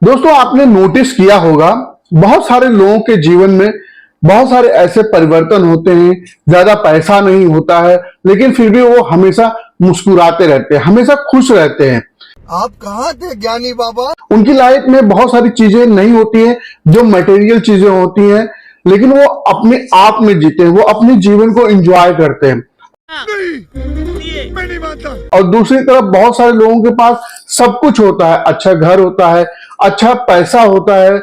दोस्तों, आपने नोटिस किया होगा बहुत सारे लोगों के जीवन में बहुत सारे ऐसे परिवर्तन होते हैं। ज्यादा पैसा नहीं होता है लेकिन फिर भी वो हमेशा मुस्कुराते रहते हैं, हमेशा खुश रहते हैं। आप कहाँ थे ज्ञानी बाबा? उनकी लाइफ में बहुत सारी चीजें नहीं होती हैं जो मटेरियल चीजें होती हैं, लेकिन वो अपने आप में जीते हैं, वो अपने जीवन को एंजॉय करते हैं। नहीं, मैं नहीं मानता। और दूसरी तरफ बहुत सारे लोगों के पास सब कुछ होता है, अच्छा घर होता है, अच्छा पैसा होता है,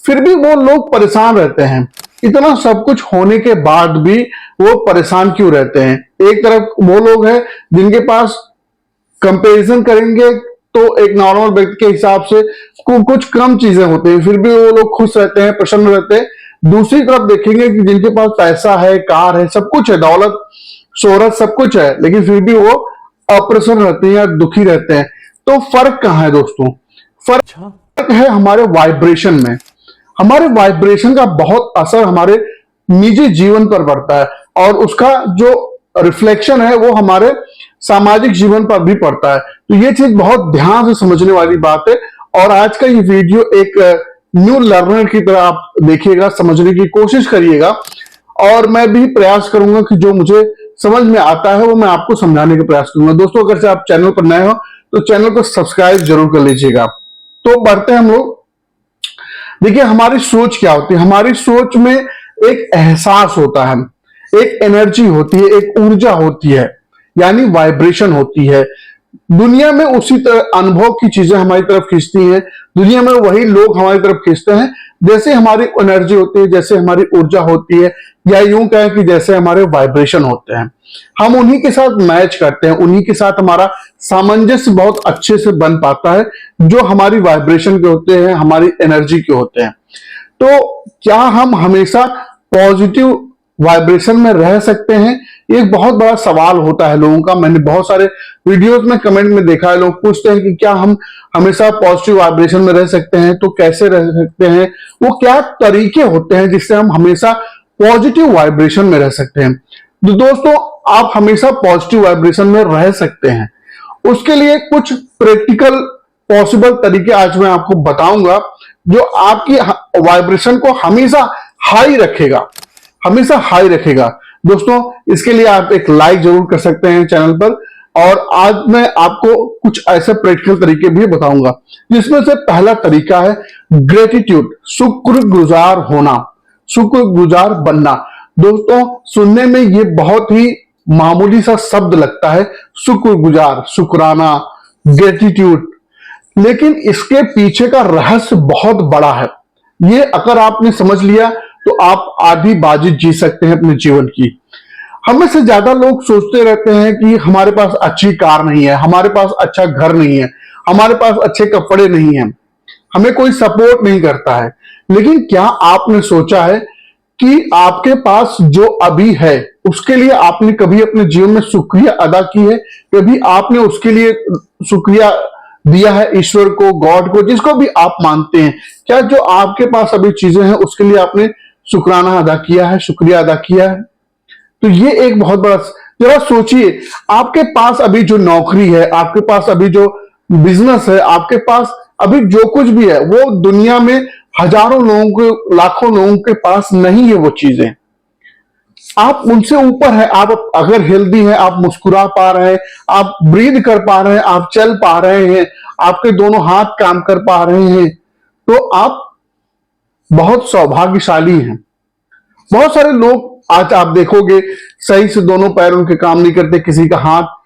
फिर भी वो लोग परेशान रहते हैं। इतना सब कुछ होने के बाद भी वो परेशान क्यों रहते हैं? एक तरफ वो लोग हैं जिनके पास कंपैरिजन करेंगे तो एक नॉर्मल व्यक्ति के हिसाब से कुछ कम चीजें होती हैं, फिर भी वो लोग खुश रहते हैं, प्रसन्न रहते हैं। दूसरी तरफ देखेंगे कि जिनके पास पैसा है, कार है, सब कुछ है, दौलत शोहरत सब कुछ है, लेकिन फिर भी वो अप्रसन्न रहते हैं या दुखी रहते हैं। तो फर्क कहाँ है दोस्तों? फर्क है हमारे वाइब्रेशन में। हमारे वाइब्रेशन का बहुत असर हमारे निजी जीवन पर पड़ता है और उसका जो रिफ्लेक्शन है वो हमारे सामाजिक जीवन पर भी पड़ता है। तो ये चीज बहुत ध्यान से समझने वाली बात है और आज का ये वीडियो एक न्यू लर्नर की तरह आप देखिएगा, समझने की कोशिश करिएगा और मैं भी प्रयास करूंगा कि जो मुझे समझ में आता है वो मैं आपको समझाने का प्रयास करूंगा। दोस्तों, अगर से आप चैनल पर नए हो तो चैनल को सब्सक्राइब जरूर कर लीजिएगा। तो बढ़ते हैं हम लोग। देखिए, हमारी सोच क्या होती है? हमारी सोच में एक एहसास होता है, एक एनर्जी होती है, एक ऊर्जा होती है, यानी वाइब्रेशन होती है। दुनिया में उसी तरह अनुभव की चीजें हमारी तरफ खींचती हैं, दुनिया में वही लोग हमारी तरफ खींचते हैं जैसे हमारी एनर्जी होती है, जैसे हमारी ऊर्जा होती है, या यूं कहें कि जैसे हमारे वाइब्रेशन होते हैं। हम उन्हीं के साथ मैच करते हैं, उन्हीं के साथ हमारा सामंजस्य बहुत अच्छे से बन पाता है जो हमारी वाइब्रेशन के होते हैं, हमारी एनर्जी के होते हैं। तो क्या हम हमेशा पॉजिटिव वाइब्रेशन में रह सकते हैं? ये एक बहुत बड़ा सवाल होता है लोगों का। मैंने बहुत सारे वीडियोस में कमेंट में देखा है, लोग पूछते हैं कि क्या हम हमेशा पॉजिटिव वाइब्रेशन में रह सकते हैं? तो कैसे रह सकते हैं? वो क्या तरीके होते हैं जिससे हम हमेशा पॉजिटिव वाइब्रेशन में रह सकते हैं? तो दोस्तों, आप हमेशा पॉजिटिव वाइब्रेशन में रह सकते हैं, उसके लिए कुछ प्रैक्टिकल पॉसिबल तरीके आज मैं आपको बताऊंगा जो आपकी वाइब्रेशन को हमेशा हाई रखेगा, हमेशा हाई रखेगा। दोस्तों, इसके लिए आप एक लाइक जरूर कर सकते हैं चैनल पर, और आज मैं आपको कुछ ऐसे प्रैक्टिकल तरीके भी बताऊंगा जिसमें से पहला तरीका है ग्रेटिट्यूड, शुक्रगुजार होना, शुक्रगुजार बनना। दोस्तों, सुनने में ये बहुत ही मामूली सा शब्द लगता है, शुक्रगुजार, शुक्राना, ग्रेटिट्यूड, लेकिन इसके पीछे का रहस्य बहुत बड़ा है। ये अगर आपने समझ लिया तो आप आधी बाजी जीत सकते हैं अपने जीवन की। हमें से ज्यादा लोग सोचते रहते हैं कि हमारे पास अच्छी कार नहीं है, हमारे पास अच्छा घर नहीं है, हमारे पास अच्छे कपड़े नहीं है, हमें कोई सपोर्ट नहीं करता है। लेकिन क्या आपने सोचा है कि आपके पास जो अभी है उसके लिए आपने कभी अपने जीवन में शुक्रिया अदा की है? कभी आपने उसके लिए शुक्रिया दिया है ईश्वर को, गॉड को, जिसको भी आप मानते हैं? क्या जो आपके पास अभी चीजें हैं उसके लिए आपने शुक्राना अदा किया है, शुक्रिया अदा किया है? तो ये एक बहुत बड़ा, जरा सोचिए, आपके पास अभी जो नौकरी है, आपके पास अभी जो बिजनेस है, आपके पास अभी जो कुछ भी है, वो दुनिया में हजारों लोगों के, लाखों लोगों के पास नहीं है वो चीजें। आप उनसे ऊपर है। आप अगर हेल्दी हैं, आप मुस्कुरा पा रहे हैं, आप ब्रीद कर पा रहे हैं, आप चल पा रहे हैं, आपके दोनों हाथ काम कर पा रहे हैं, तो आप बहुत सौभाग्यशाली हैं। बहुत सारे लोग आज आप देखोगे सही से दोनों पैर उनके काम नहीं करते, किसी का हाथ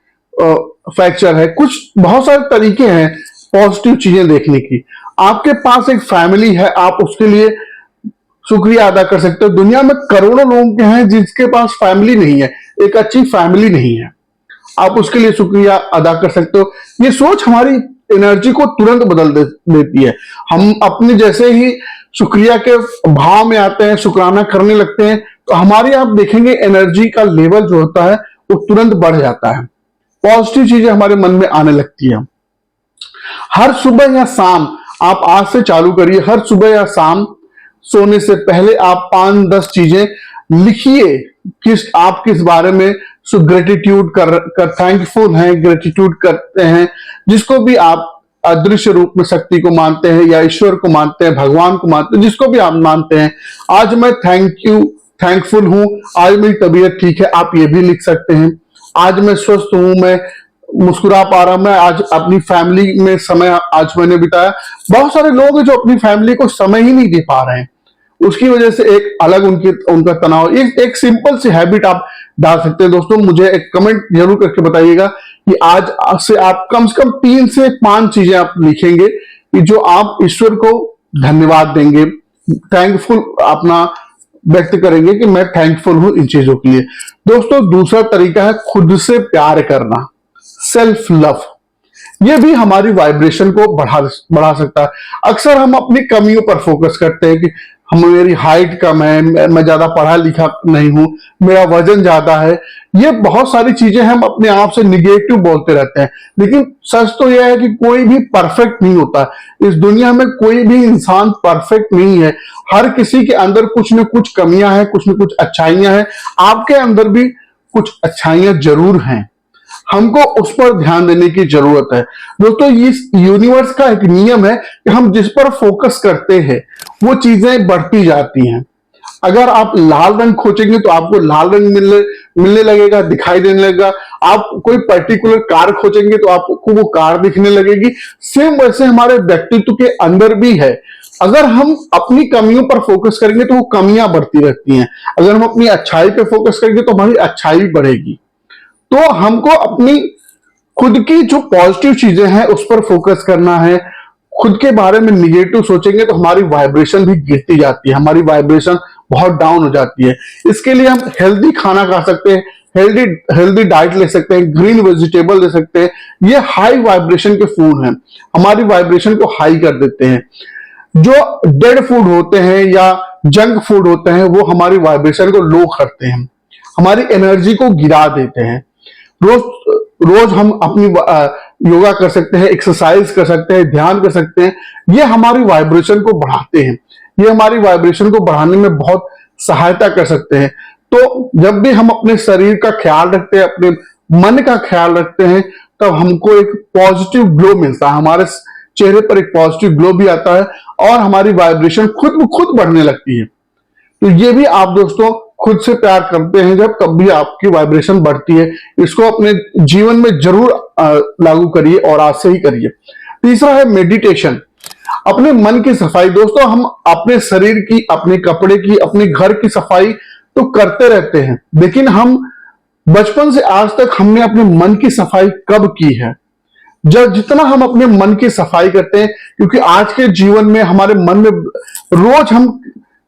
फ्रैक्चर है, कुछ बहुत सारे तरीके हैं पॉजिटिव चीजें देखने की। आपके पास एक फैमिली है, आप उसके लिए शुक्रिया अदा कर सकते हो। दुनिया में करोड़ों लोग के हैं जिसके पास फैमिली नहीं है, एक अच्छी फैमिली नहीं है, आप उसके लिए शुक्रिया अदा कर सकते हो। ये सोच हमारी एनर्जी को तुरंत बदल देती है। हम अपने जैसे ही शुक्रिया के भाव में आते हैं, शुक्राना करने लगते हैं, तो हमारी आप देखेंगे एनर्जी का लेवल जो होता है वो तुरंत बढ़ जाता है, पॉजिटिव चीजें हमारे मन में आने लगती है। हर सुबह या शाम आप आज से चालू करिए, हर सुबह या शाम सोने से पहले आप 5-10 चीजें लिखिए आप किस बारे में ग्रेटिट्यूड कर थैंकफुल हैं, ग्रेटिट्यूड करते हैं, जिसको भी आप अदृश्य रूप में शक्ति को मानते हैं या ईश्वर को मानते हैं, भगवान को मानते हैं, जिसको भी आप मानते हैं, आज मैं थैंकफुल हूं, आज मेरी तबीयत ठीक है, आप ये भी लिख सकते हैं। आज मैं स्वस्थ हूं, मैं मुस्कुरा पा रहा हूं, मैं आज अपनी फैमिली में समय आज मैंने बिताया। बहुत सारे लोग हैं जो अपनी फैमिली को समय ही नहीं दे पा रहे हैं, उसकी वजह से एक अलग उनका तनाव। एक सिंपल सी हैबिट आप डाल सकते हैं दोस्तों। मुझे एक कमेंट जरूर करके बताइएगा कि आज से आप कम से कम 3 से 5 चीजें आप लिखेंगे कि जो आप ईश्वर को धन्यवाद देंगे, थैंकफुल अपना व्यक्त करेंगे कि मैं थैंकफुल हूं इन चीजों के लिए। दोस्तों दूसरा तरीका है खुद से प्यार करना, सेल्फ लव। ये भी हमारी वाइब्रेशन को बढ़ा सकता है। अक्सर हम अपनी कमियों पर फोकस करते हैं कि मेरी हाइट कम है, मैं ज्यादा पढ़ा लिखा नहीं हूं, मेरा वजन ज्यादा है। ये बहुत सारी चीजें हम अपने आप से निगेटिव बोलते रहते हैं, लेकिन सच तो यह है कि कोई भी परफेक्ट नहीं होता। इस दुनिया में कोई भी इंसान परफेक्ट नहीं है। हर किसी के अंदर कुछ न कुछ कमियां हैं, कुछ न कुछ अच्छाइयां हैं। आपके अंदर भी कुछ अच्छाइयां जरूर हैं, हमको उस पर ध्यान देने की जरूरत है। दोस्तों इस यूनिवर्स का एक नियम है कि हम जिस पर फोकस करते हैं वो चीजें बढ़ती जाती हैं। अगर आप लाल रंग खोजेंगे तो आपको लाल रंग मिलने लगेगा, दिखाई देने लगेगा। आप कोई पर्टिकुलर कार खोजेंगे तो आपको वो कार दिखने लगेगी। सेम वैसे हमारे व्यक्तित्व के अंदर भी है। अगर हम अपनी कमियों पर फोकस करेंगे तो वो कमियां बढ़ती रहती हैं, अगर हम अपनी अच्छाई पर फोकस करेंगे तो हमारी अच्छाई बढ़ेगी। तो हमको अपनी खुद की जो पॉजिटिव चीजें हैं उस पर फोकस करना है। खुद के बारे में निगेटिव सोचेंगे तो हमारी वाइब्रेशन भी गिरती जाती है, हमारी वाइब्रेशन बहुत डाउन हो जाती है। इसके लिए हम हेल्दी खाना खा सकते हैं, हेल्दी डाइट ले सकते हैं, ग्रीन वेजिटेबल ले सकते हैं। ये हाई वाइब्रेशन के फूड हैं, हमारी वाइब्रेशन को हाई कर देते हैं। जो डेड फूड होते हैं या जंक फूड होते हैं वो हमारी वाइब्रेशन को लो करते हैं, हमारी एनर्जी को गिरा देते हैं। रोज हम अपनी योगा कर सकते हैं, एक्सरसाइज कर सकते हैं, ध्यान कर सकते हैं। ये हमारी वाइब्रेशन को बढ़ाते हैं, ये हमारी वाइब्रेशन को बढ़ाने में बहुत सहायता कर सकते हैं। तो जब भी हम अपने शरीर का ख्याल रखते हैं, अपने मन का ख्याल रखते हैं, तब हमको एक पॉजिटिव ग्लो मिलता है, हमारे चेहरे पर एक पॉजिटिव ग्लो भी आता है और हमारी वाइब्रेशन खुद ब खुद बढ़ने लगती है। तो ये भी आप दोस्तों खुद से प्यार करते हैं जब कभी आपकी वाइब्रेशन बढ़ती है। इसको अपने जीवन में जरूर लागू करिए और आज से ही करिए। तीसरा है मेडिटेशन, अपने मन की सफाई। दोस्तों हम अपने शरीर की, अपने कपड़े की, अपने घर की सफाई तो करते रहते हैं, लेकिन हम बचपन से आज तक हमने अपने मन की सफाई कब की है? जब जितना हम अपने मन की सफाई करते हैं, क्योंकि आज के जीवन में हमारे मन में रोज हम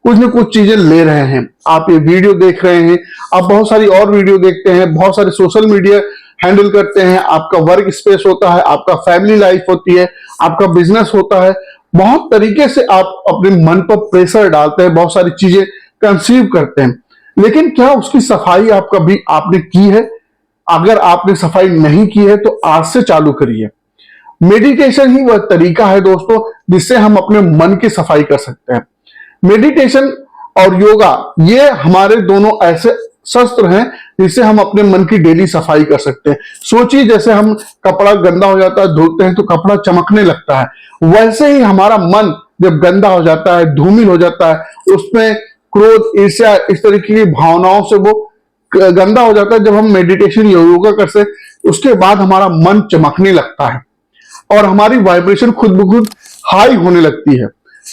कुछ न कुछ चीजें ले रहे हैं। आप ये वीडियो देख रहे हैं, आप बहुत सारी और वीडियो देखते हैं, बहुत सारे सोशल मीडिया हैंडल करते हैं, आपका वर्क स्पेस होता है, आपका फैमिली लाइफ होती है, आपका बिजनेस होता है। बहुत तरीके से आप अपने मन पर प्रेशर डालते हैं, बहुत सारी चीजें कंसीव करते हैं, लेकिन क्या उसकी सफाई आपने की है? अगर आपने सफाई नहीं की है तो आज से चालू करिए। मेडिटेशन ही वह तरीका है दोस्तों जिससे हम अपने मन की सफाई कर सकते हैं। मेडिटेशन और योगा ये हमारे दोनों ऐसे शस्त्र हैं जिससे हम अपने मन की डेली सफाई कर सकते हैं। सोचिए जैसे हम कपड़ा गंदा हो जाता है, धोते हैं तो कपड़ा चमकने लगता है, वैसे ही हमारा मन जब गंदा हो जाता है, धूमिल हो जाता है, उसमें क्रोध, ईर्ष्या, इस तरीके की भावनाओं से वो गंदा हो जाता है। जब हम मेडिटेशन योगा करते हैं उसके बाद हमारा मन चमकने लगता है और हमारी वाइब्रेशन खुद ब खुद हाई होने लगती है,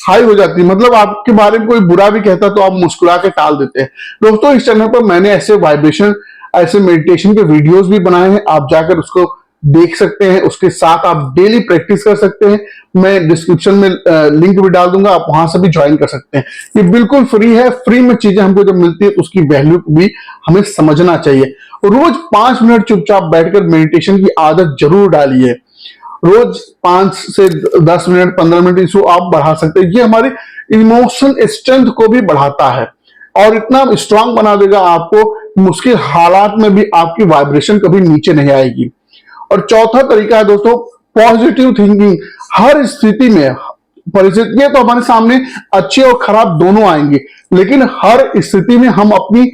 हाई हो जाती है। मतलब आपके बारे में कोई बुरा भी कहता है तो आप मुस्कुरा के टाल देते हैं। दोस्तों इस चैनल पर मैंने ऐसे वाइब्रेशन, ऐसे मेडिटेशन के वीडियोस भी बनाए हैं, आप जाकर उसको देख सकते हैं। उसके साथ आप डेली प्रैक्टिस कर सकते हैं। मैं डिस्क्रिप्शन में लिंक भी डाल दूंगा, आप वहां से भी ज्वाइन कर सकते हैं। ये बिल्कुल फ्री है। फ्री में चीजें हमको जब मिलती है उसकी वैल्यू भी हमें समझना चाहिए। रोज 5 मिनट चुपचाप बैठकर मेडिटेशन की आदत जरूर डालिए। रोज 5 से 10 मिनट, 15 मिनट इसको आप बढ़ा सकते हैं। ये हमारी इमोशनल स्ट्रेंथ को भी बढ़ाता है और इतना स्ट्रांग बना देगा आपको, मुश्किल हालात में भी आपकी वाइब्रेशन कभी नीचे नहीं आएगी। और चौथा तरीका है दोस्तों पॉजिटिव थिंकिंग। हर स्थिति में, परिस्थितियां तो हमारे सामने अच्छी और खराब दोनों आएंगी, लेकिन हर स्थिति में हम अपनी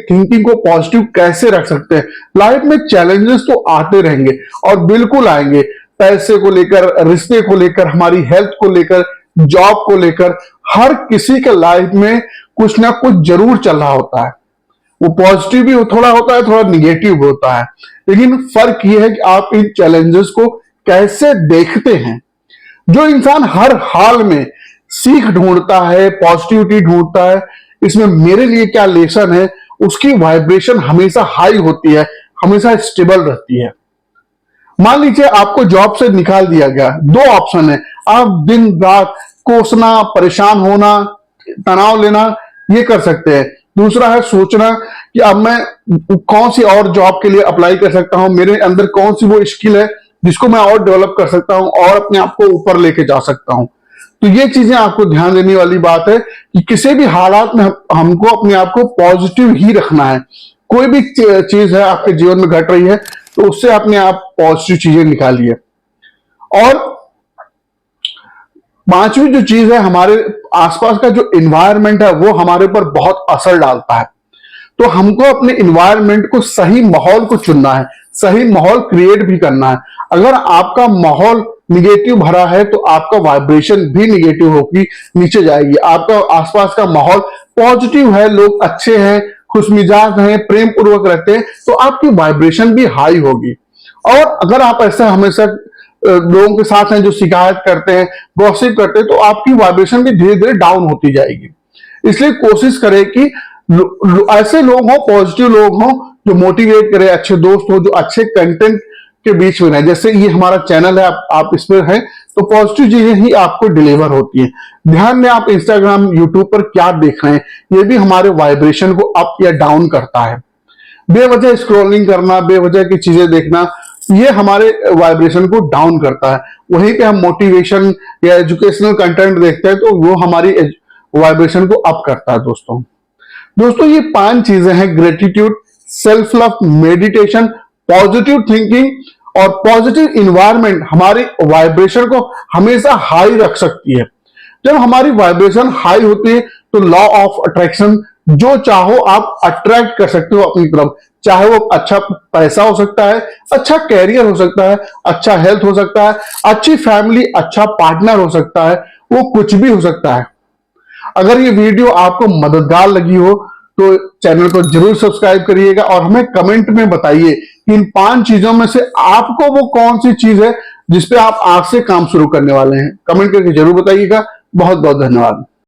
थिंकिंग को पॉजिटिव कैसे रख सकते हैं। लाइफ में चैलेंजेस तो आते रहेंगे और बिल्कुल आएंगे, पैसे को लेकर, रिश्ते को लेकर, हमारी हेल्थ को लेकर, जॉब को लेकर, हर किसी के लाइफ में कुछ ना कुछ जरूर चल रहा होता है। वो पॉजिटिव भी थोड़ा होता है, थोड़ा निगेटिव भी होता है, लेकिन फर्क ये है कि आप इन चैलेंजेस को कैसे देखते हैं। जो इंसान हर हाल में सीख ढूंढता है, पॉजिटिविटी ढूंढता है, इसमें मेरे लिए क्या लेसन है, उसकी वाइब्रेशन हमेशा हाई होती है, हमेशा स्टेबल रहती है। मान लीजिए आपको जॉब से निकाल दिया गया, दो ऑप्शन है, आप दिन रात कोसना, परेशान होना, तनाव लेना, ये कर सकते हैं। दूसरा है सोचना कि अब मैं कौन सी और जॉब के लिए अप्लाई कर सकता हूं, मेरे अंदर कौन सी वो स्किल है जिसको मैं और डेवलप कर सकता हूं और अपने आप को ऊपर लेके जा सकता हूं। तो ये चीजें आपको ध्यान देने वाली बात है कि किसी भी हालात में हमको अपने आप को पॉजिटिव ही रखना है। कोई भी चीज है आपके जीवन में घट रही है तो उससे अपने आप पॉजिटिव चीजें निकालिए। और पांचवी जो चीज है, हमारे आसपास का जो इन्वायरमेंट है वो हमारे ऊपर बहुत असर डालता है। तो हमको अपने इन्वायरमेंट को, सही माहौल को चुनना है, सही माहौल क्रिएट भी करना है। अगर आपका माहौल निगेटिव भरा है तो आपका वाइब्रेशन भी निगेटिव होगी, नीचे जाएगी। आपका आसपास का माहौल पॉजिटिव है, लोग अच्छे हैं, खुशमिजाज हैं, प्रेम पूर्वक रहते हैं, तो आपकी वाइब्रेशन भी हाई होगी। और अगर आप ऐसा हमेशा लोगों के साथ हैं जो शिकायत करते हैं, गॉसिप करते हैं, तो आपकी वाइब्रेशन भी धीरे धीरे डाउन होती जाएगी। इसलिए कोशिश करें कि ऐसे लोग हों, पॉजिटिव लोग हों, जो मोटिवेट करें, अच्छे दोस्त हो, जो अच्छे कंटेंट के बीच में रहें। जैसे ये हमारा चैनल है, आप इस पर हैं, तो पॉजिटिव चीजें ही आपको डिलीवर होती है। ध्यान दें आप इंस्टाग्राम, यूट्यूब पर क्या देख रहे हैं, ये भी हमारे वाइब्रेशन को अप या डाउन करता है। बेवजह स्क्रॉलिंग करना, बेवजह की चीजें देखना, ये हमारे वाइब्रेशन को डाउन करता है। वहीं पे हम मोटिवेशन या एजुकेशनल कंटेंट देखते हैं तो वो हमारी वाइब्रेशन को अप करता है। दोस्तों ये 5 चीजें हैं, gratitude, self love, meditation, positive thinking और पॉजिटिव इन्वायरमेंट हमारी वाइब्रेशन को हमेशा हाई रख सकती है। जब हमारी वाइब्रेशन हाई होती है तो लॉ ऑफ अट्रैक्शन, जो चाहो आप अट्रैक्ट कर सकते हो अपनी तरफ। चाहे वो अच्छा पैसा हो सकता है, अच्छा कैरियर हो सकता है, अच्छा हेल्थ हो सकता है, अच्छी फैमिली, अच्छा पार्टनर हो सकता है, वो कुछ भी हो सकता है। अगर ये वीडियो आपको मददगार लगी हो तो चैनल को जरूर सब्सक्राइब करिएगा और हमें कमेंट में बताइए कि इन 5 चीजों में से आपको वो कौन सी चीज है जिसपे आप आज से काम शुरू करने वाले हैं। कमेंट करके जरूर बताइएगा। बहुत बहुत धन्यवाद।